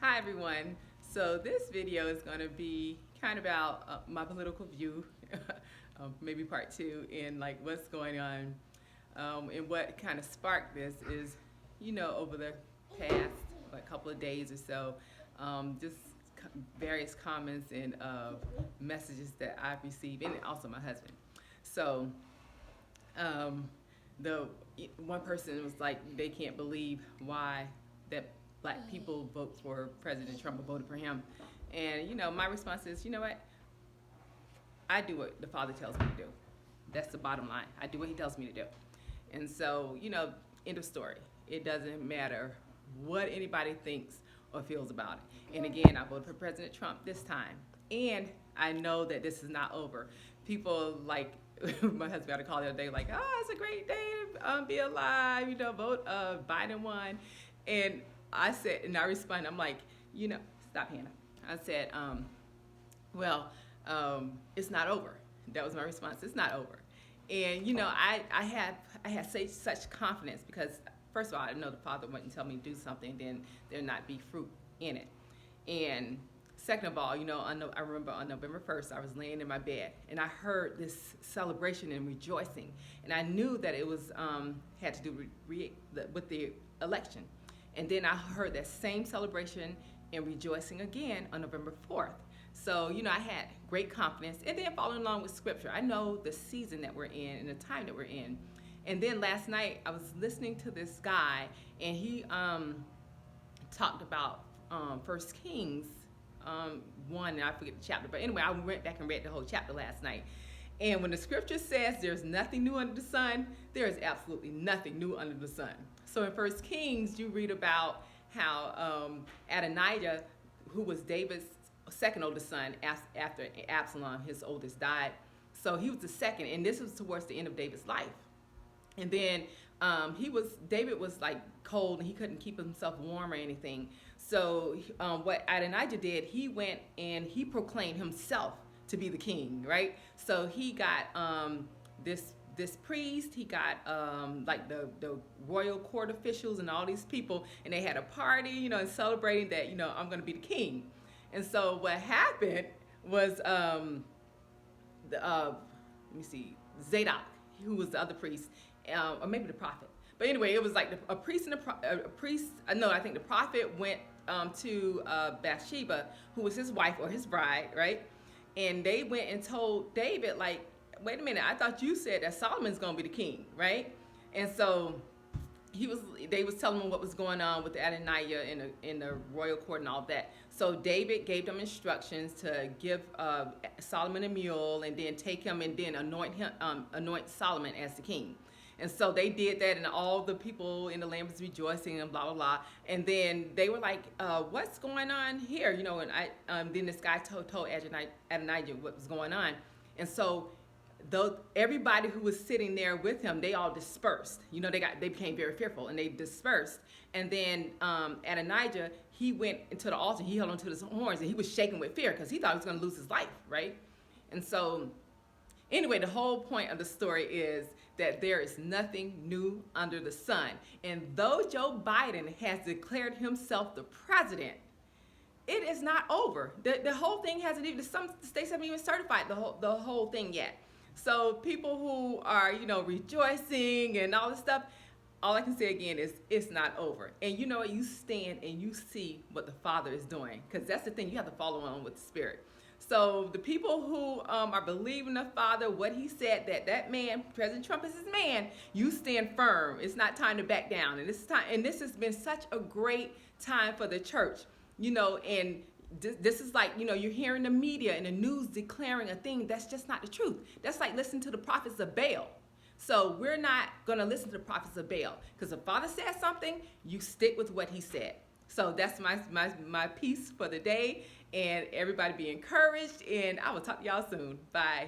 Hi everyone. So this video is going to be kind of about my political view, maybe part two, in like what's going on, and what kind of sparked this is, over the past like couple of days or so, just various comments and messages that I've received, and also my husband. So the one person was like, they can't believe why that black people vote for President Trump or voted for him. And my response is, you know what? I do what the Father tells me to do. That's the bottom line. I do what He tells me to do. And so, end of story. It doesn't matter what anybody thinks or feels about it. And again, I voted for President Trump this time. And I know that this is not over. People like, my husband got a call the other day like, oh, it's a great day to be alive, vote Biden won. And I said, and I responded, I'm like, stop, Hannah. I said, it's not over. That was my response. It's not over. And, I had such confidence because, first of all, I know the Father wouldn't tell me to do something, then there not be fruit in it. And second of all, I remember on November 1st, I was laying in my bed and I heard this celebration and rejoicing. And I knew that it was had to do with the election. And then I heard that same celebration and rejoicing again on November 4th. So, I had great confidence. And then following along with scripture, I know the season that we're in and the time that we're in. And then last night, I was listening to this guy, and he talked about 1 Kings 1, and I forget the chapter. But anyway, I went back and read the whole chapter last night. And when the scripture says there's nothing new under the sun, there is absolutely nothing new under the sun. So in 1 Kings, you read about how Adonijah, who was David's second oldest son after Absalom, his oldest, died. So he was the second, and this was towards the end of David's life. And then David was like cold, and he couldn't keep himself warm or anything. So what Adonijah did, he went and he proclaimed himself to be the king, right? So he got this priest, he got like the royal court officials and all these people, and they had a party, and celebrating that, I'm going to be the king. And so what happened was, let me see, Zadok, who was the other priest, or maybe the prophet. But anyway, it was like a priest and I think the prophet went to Bathsheba, who was his wife or his bride, right? And they went and told David, like, wait a minute, I thought you said that Solomon's going to be the king, right? And so they was telling him what was going on with Adonijah in the royal court and all that. So David gave them instructions to give Solomon a mule and then take him and then anoint Solomon as the king. And so they did that, and all the people in the land was rejoicing and blah, blah, blah. And then they were like, what's going on here? And then this guy told Adonijah what was going on. And so everybody who was sitting there with him, they all dispersed. They became very fearful, and they dispersed. And then Adonijah, he went into the altar, he held onto his horns, and he was shaking with fear because he thought he was going to lose his life, right? And so anyway, the whole point of the story is that there is nothing new under the sun. And though Joe Biden has declared himself the president, it is not over. The whole thing hasn't even, some states haven't even certified the whole thing yet. So people who are, rejoicing and all this stuff, all I can say again is it's not over. And you know what? You stand and you see what the Father is doing, because that's the thing. You have to follow on with the Spirit. So the people who are believing the Father, what He said, that man, President Trump is his man, you stand firm. It's not time to back down. And this has been such a great time for the church, and this is like, you're hearing the media and the news declaring a thing that's just not the truth. That's like listening to the prophets of Baal. So we're not going to listen to the prophets of Baal, because if the Father says something, you stick with what He said. So that's my piece for the day, and everybody be encouraged, and I will talk to y'all soon. Bye.